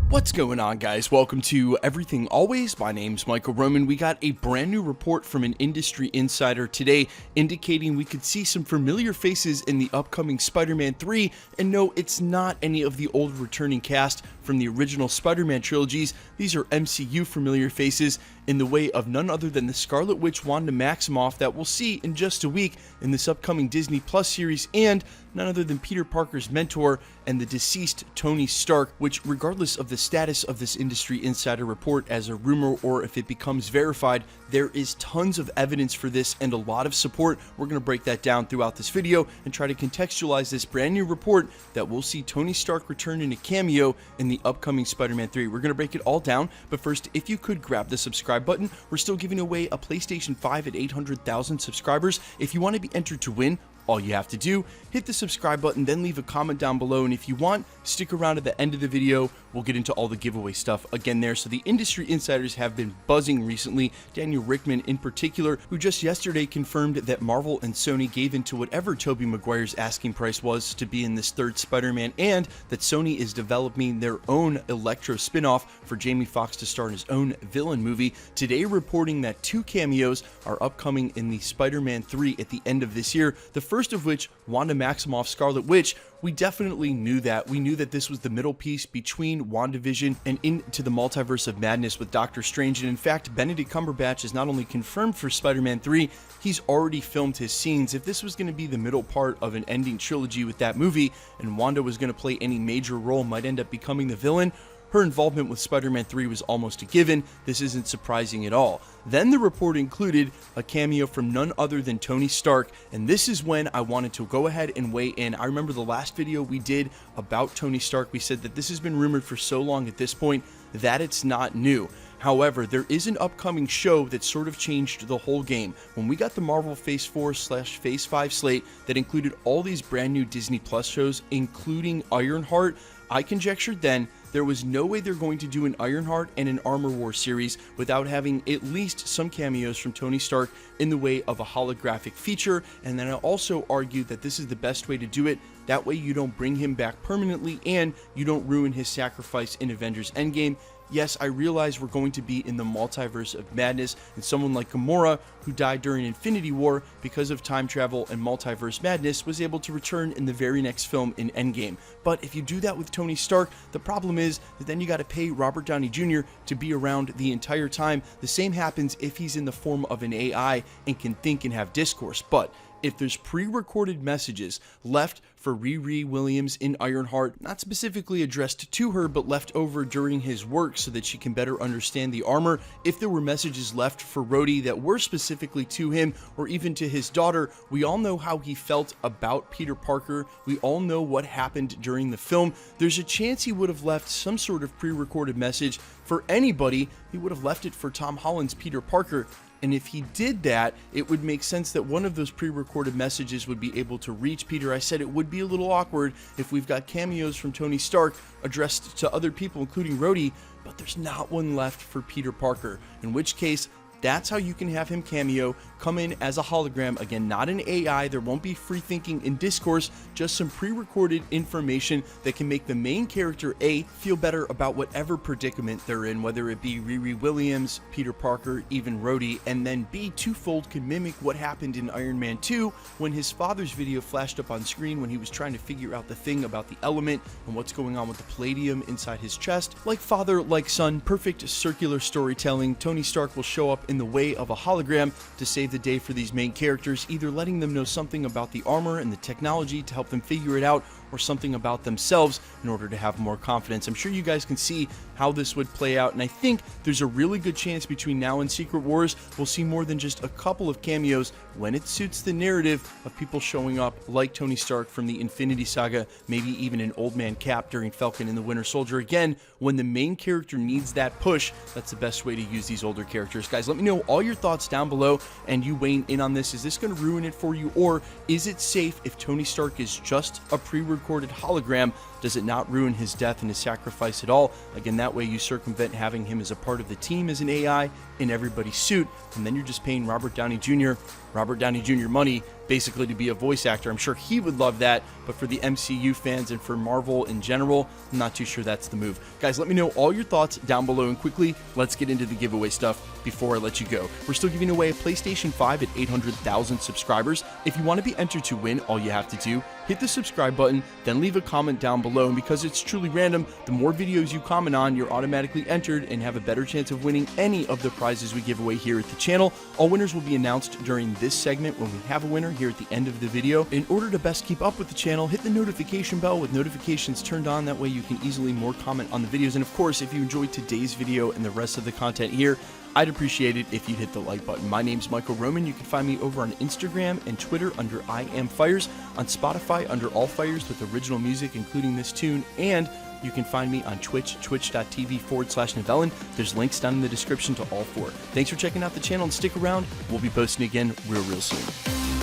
What's going on, guys? Welcome to Everything Always. My name's Michael Roman. We got a brand new report from an industry insider today indicating we could see some familiar faces in the upcoming Spider-Man 3. And no, it's not any of the old returning cast from the original Spider-Man trilogies. These are MCU familiar faces in the way of none other than the Scarlet Witch Wanda Maximoff that we'll see in just a week in this upcoming Disney Plus series, and none other than Peter Parker's mentor and the deceased Tony Stark, which, regardless of the status of this industry insider report as a rumor or if it becomes verified, there is tons of evidence for this and a lot of support. We're going to break that down throughout this video and try to contextualize this brand new report that we'll see Tony Stark return in a cameo in the upcoming Spider-Man 3. We're going to break it all down, but first, if you could grab the subscribe button. We're still giving away a PlayStation 5 at 800,000 subscribers. If you want to be entered to win, all you have to do, hit the subscribe button, then leave a comment down below, and if you want, stick around at the end of the video. We'll get into all the giveaway stuff again there. So the industry insiders have been buzzing recently, Daniel Rickman in particular, who just yesterday confirmed that Marvel and Sony gave into whatever Tobey Maguire's asking price was to be in this third Spider-Man, and that Sony is developing their own Electro spin-off for Jamie Foxx to star in his own villain movie. Today reporting that 2 cameos are upcoming in the Spider-Man 3 at the end of this year. The first of which, Wanda Maximoff, Scarlet Witch. We definitely knew that. We knew that this was the middle piece between WandaVision and into the Multiverse of Madness with Doctor Strange. And in fact, Benedict Cumberbatch is not only confirmed for Spider-Man 3, he's already filmed his scenes. If this was going to be the middle part of an ending trilogy with that movie, and Wanda was going to play any major role, might end up becoming the villain, her involvement with Spider-Man 3 was almost a given. This isn't surprising at all. Then the report included a cameo from none other than Tony Stark, and this is when I wanted to go ahead and weigh in. I remember the last video we did about Tony Stark, we said that this has been rumored for so long at this point that it's not new. However, there is an upcoming show that sort of changed the whole game. When we got the Marvel Phase 4/Phase 5 slate that included all these brand new Disney Plus shows, including Ironheart, I conjectured then there was no way they're going to do an Ironheart and an Armor War series without having at least some cameos from Tony Stark in the way of a holographic feature. And then I also argued that this is the best way to do it. That way you don't bring him back permanently and you don't ruin his sacrifice in Avengers Endgame. Yes, I realize we're going to be in the Multiverse of Madness, and someone like Gamora, who died during Infinity War because of time travel and Multiverse Madness, was able to return in the very next film in Endgame. But if you do that with Tony Stark, the problem is that then you got to pay Robert Downey Jr. to be around the entire time. The same happens if he's in the form of an AI and can think and have discourse. But if there's pre-recorded messages left for Riri Williams in Ironheart, not specifically addressed to her, but left over during his work so that she can better understand the armor, if there were messages left for Rhodey that were specifically to him or even to his daughter, we all know how he felt about Peter Parker. We all know what happened during the film. There's a chance he would have left some sort of pre-recorded message for anybody. He would have left it for Tom Holland's Peter Parker. And if he did that, it would make sense that one of those pre-recorded messages would be able to reach Peter. I said it would be a little awkward if we've got cameos from Tony Stark addressed to other people, including Rhodey, but there's not one left for Peter Parker, in which case, that's how you can have him cameo, come in as a hologram. Again, not an AI, there won't be free thinking in discourse, just some pre-recorded information that can make the main character A, feel better about whatever predicament they're in, whether it be Riri Williams, Peter Parker, even Rhodey, and then B, twofold, can mimic what happened in Iron Man 2 when his father's video flashed up on screen when he was trying to figure out the thing about the element and what's going on with the palladium inside his chest. Like father, like son, perfect circular storytelling. Tony Stark will show up in the way of a hologram to save the day for these main characters, either letting them know something about the armor and the technology to help them figure it out, or something about themselves in order to have more confidence. I'm sure you guys can see how this would play out, and I think there's a really good chance between now and Secret Wars we'll see more than just a couple of cameos when it suits the narrative of people showing up like Tony Stark from the Infinity Saga, maybe even an Old Man Cap during Falcon and the Winter Soldier. Again, when the main character needs that push, that's the best way to use these older characters. Guys, let me know all your thoughts down below, and you weighing in on this. Is this going to ruin it for you, or is it safe if Tony Stark is just a pre-recorded hologram? Does it not ruin his death and his sacrifice at all? Again, that way you circumvent having him as a part of the team as an AI in everybody's suit, and then you're just paying Robert Downey Jr. Robert Downey Jr. money basically to be a voice actor. I'm sure he would love that, but for the MCU fans and for Marvel in general, I'm not too sure that's the move. Guys, let me know all your thoughts down below, and quickly, let's get into the giveaway stuff before I let you go. We're still giving away a PlayStation 5 at 800,000 subscribers. If you want to be entered to win, all you have to do, hit the subscribe button, then leave a comment down below, and because it's truly random, the more videos you comment on, you're automatically entered and have a better chance of winning any of the prizes we give away here at the channel. All winners will be announced during this segment when we have a winner here at the end of the video. In order to best keep up with the channel, hit the notification bell with notifications turned on. That way you can easily more comment on the videos. And of course, if you enjoyed today's video and the rest of the content here, I'd appreciate it if you'd hit the like button. My name's Michael Roman. You can find me over on Instagram and Twitter under I Am Fires, on Spotify under All Fires with original music, including this tune, and you can find me on Twitch, twitch.tv/Nevelin. There's links down in the description to all four. Thanks for checking out the channel, and stick around. We'll be posting again real soon.